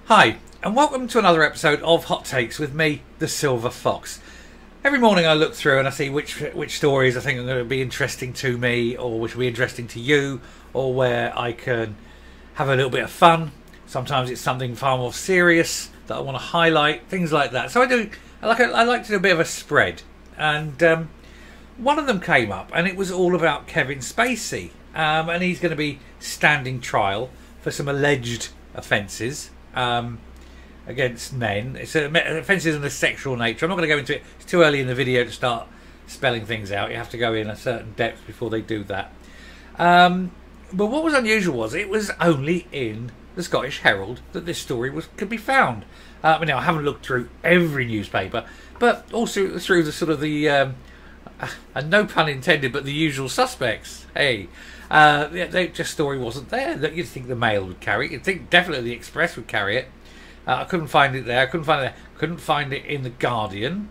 Hi, and welcome to another episode of Hot Takes with me, the Silver Fox. Every morning I look through and I see which stories I think are going to be interesting to me, or which will be interesting to you, or where I can have a little bit of fun. Sometimes it's something far more serious that I want to highlight, things like that. So I like to do a bit of a spread, and one of them came up, and it was all about Kevin Spacey, and he's going to be standing trial for some alleged offences against men. It's offences of a sexual nature. I'm not going to go into it. It's too early in the video to start spelling things out. You have to go in a certain depth before they do that. But what was unusual was it was only in the Scottish Herald that this story could be found. I haven't looked through every newspaper, but also through the sort of the and no pun intended, but the usual suspects. Hey, the story wasn't there. That you'd think the Mail would carry it. You'd think definitely the Express would carry it. I couldn't find it there. Couldn't find it in the Guardian.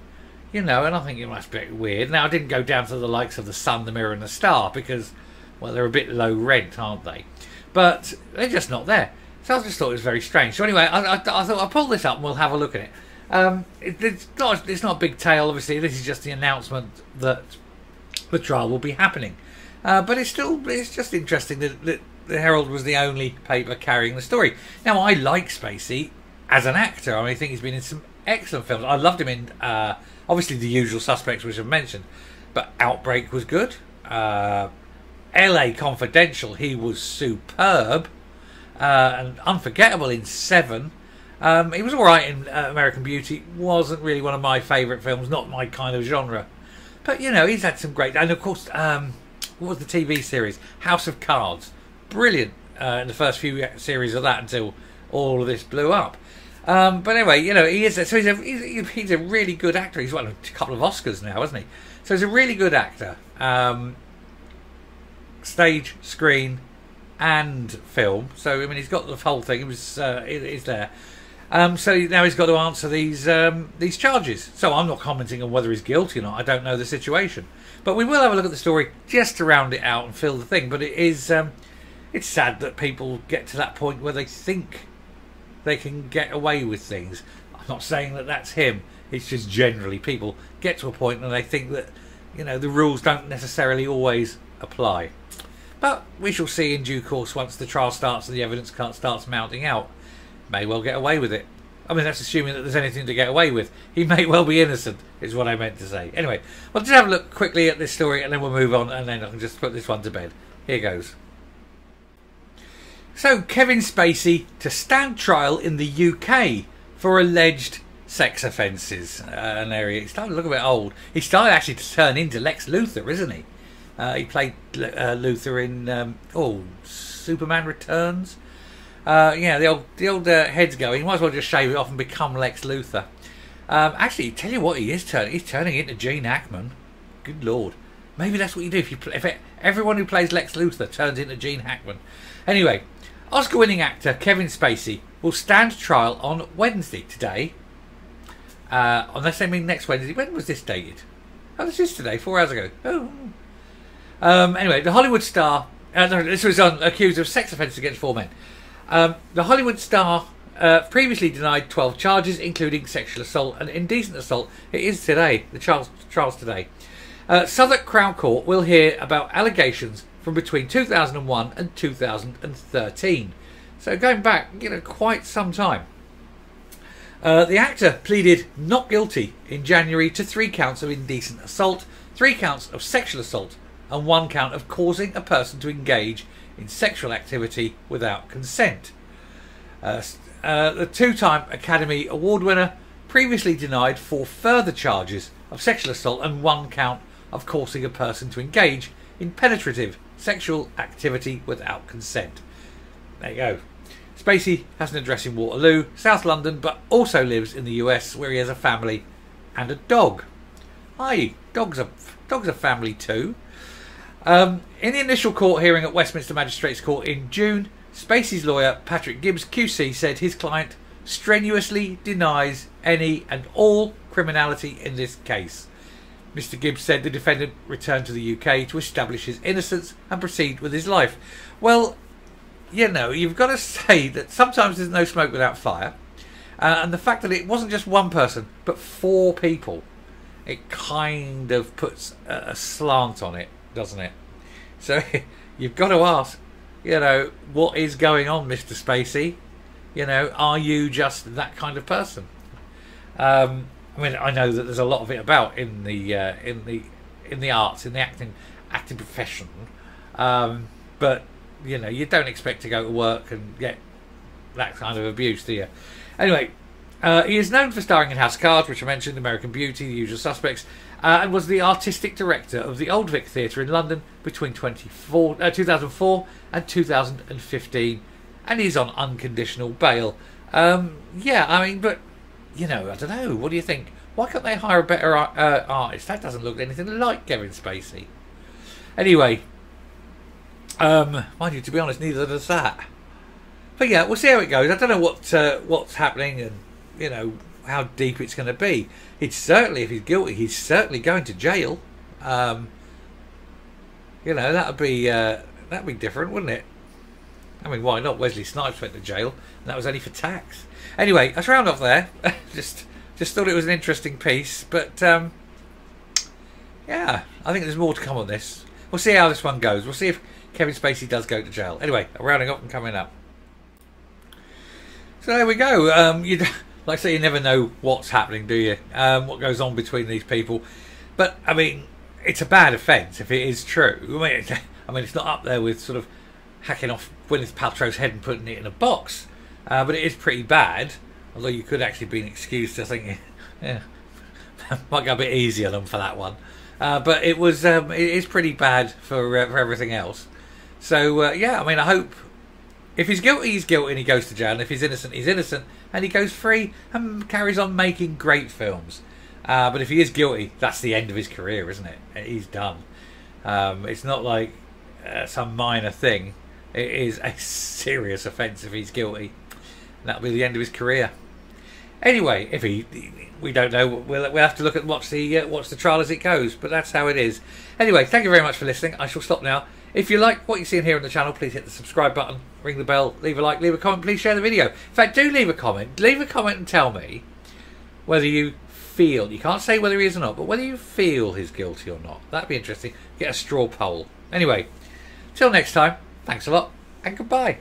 And I think it must be a bit weird. Now I didn't go down to the likes of the Sun, the Mirror, and the Star because, well, they're a bit low rent, aren't they? But they're just not there. So I just thought it was very strange. So anyway, I thought I'll pull this up and we'll have a look at it. It's not a big tale, obviously. This is just the announcement that the trial will be happening. But it's just interesting that the Herald was the only paper carrying the story. Now, I like Spacey as an actor. I think he's been in some excellent films. I loved him in, obviously, The Usual Suspects, which I've mentioned. But Outbreak was good. LA Confidential, he was superb. And unforgettable in Seven. He was alright in American Beauty. Wasn't really one of my favourite films, not my kind of genre. But, he's had some great... And, of course, what was the TV series? House of Cards. Brilliant in the first few series of that until all of this blew up. But anyway, he is... So he's a really good actor. He's won a couple of Oscars now, hasn't he? So he's a really good actor. Stage, screen, and film. So he's got the whole thing. It's there. So now he's got to answer these charges. So I'm not commenting on whether he's guilty or not. I don't know the situation, but we will have a look at the story just to round it out and fill the thing. But it is it's sad that people get to that point where they think they can get away with things. I'm not saying that that's him. It's just generally people get to a point and they think that the rules don't necessarily always apply. But we shall see in due course once the trial starts and the evidence starts mounting out. May well get away with it. That's assuming that there's anything to get away with. He may well be innocent, is what I meant to say. Anyway, we'll just have a look quickly at this story and then we'll move on, and then I can just put this one to bed. Here goes. So, Kevin Spacey to stand trial in the UK for alleged sex offences. He's starting to look a bit old. He's starting actually to turn into Lex Luthor, isn't he? He played Luthor in Superman Returns. The old head's going. He might as well just shave it off and become Lex Luthor. Actually, tell you what, he's turning into Gene Hackman. Good Lord, maybe that's what you do if everyone who plays Lex Luthor turns into Gene Hackman. Anyway, Oscar-winning actor Kevin Spacey will stand trial on Wednesday today. Unless they mean next Wednesday. When was this dated? Oh, this is today, 4 hours ago. Oh. Anyway, the Hollywood star... this was accused of sex offences against 4 men. The Hollywood star previously denied 12 charges, including sexual assault and indecent assault. It is today, the trial's today. Southwark Crown Court will hear about allegations from between 2001 and 2013. So going back, quite some time. The actor pleaded not guilty in January to 3 counts of indecent assault, 3 counts of sexual assault, and 1 count of causing a person to engage in sexual activity without consent. The 2-time Academy Award winner previously denied 4 further charges of sexual assault and 1 count of causing a person to engage in penetrative sexual activity without consent. There you go. Spacey has an address in Waterloo, South London, but also lives in the US, where he has a family and a dog. Aye, dogs are family too. In the initial court hearing at Westminster Magistrates Court in June, Spacey's lawyer, Patrick Gibbs QC, said his client strenuously denies any and all criminality in this case. Mr. Gibbs said the defendant returned to the UK to establish his innocence and proceed with his life. Well, you've got to say that sometimes there's no smoke without fire. And the fact that it wasn't just one person, but 4 people, it kind of puts a slant on it, doesn't it? So you've got to ask, what is going on, Mr. Spacey? Are you just that kind of person? I mean, I know that there's a lot of it about in the arts, in the acting profession, but you don't expect to go to work and get that kind of abuse, do you? Anyway, he is known for starring in House of Cards, which I mentioned, American Beauty, The Usual Suspects, and was the artistic director of the Old Vic Theatre in London between 2004 and 2015, and he's on unconditional bail. Yeah, I mean, but, I don't know, what do you think? Why can't they hire a better artist? That doesn't look anything like Kevin Spacey. Anyway, mind you, to be honest, neither does that. But yeah, we'll see how it goes. I don't know what's happening and, how deep it's going to be. It's certainly, if he's guilty, he's certainly going to jail. That'd be different, wouldn't it? I mean, why not? Wesley Snipes went to jail, and that was only for tax. Anyway, let's round off there. just thought it was an interesting piece, but yeah, I think there's more to come on this. We'll see how this one goes. We'll see if Kevin Spacey does go to jail. Anyway, rounding up and coming up. So there we go. Like I say, you never know what's happening, do you? What goes on between these people. But, I mean, it's a bad offence if it is true. I mean, it's not up there with sort of hacking off Gwyneth Paltrow's head and putting it in a box. But it is pretty bad. Although you could actually be excused to think, might go a bit easy on them for that one. But it is pretty bad for everything else. So, yeah, I mean, I hope if he's guilty, he's guilty and he goes to jail. And if he's innocent, he's innocent and he goes free and carries on making great films. But if he is guilty, that's the end of his career, isn't it? He's done. It's not like some minor thing. It is a serious offence if he's guilty. And that'll be the end of his career. Anyway, if we don't know. We'll have to look at watch the trial as it goes. But that's how it is. Anyway, thank you very much for listening. I shall stop now. If you like what you see here on the channel, please hit the subscribe button, ring the bell, leave a like, leave a comment, please share the video. In fact, do leave a comment. Leave a comment and tell me whether you feel, you can't say whether he is or not, but whether you feel he's guilty or not. That'd be interesting. Get a straw poll. Anyway, till next time, thanks a lot and goodbye.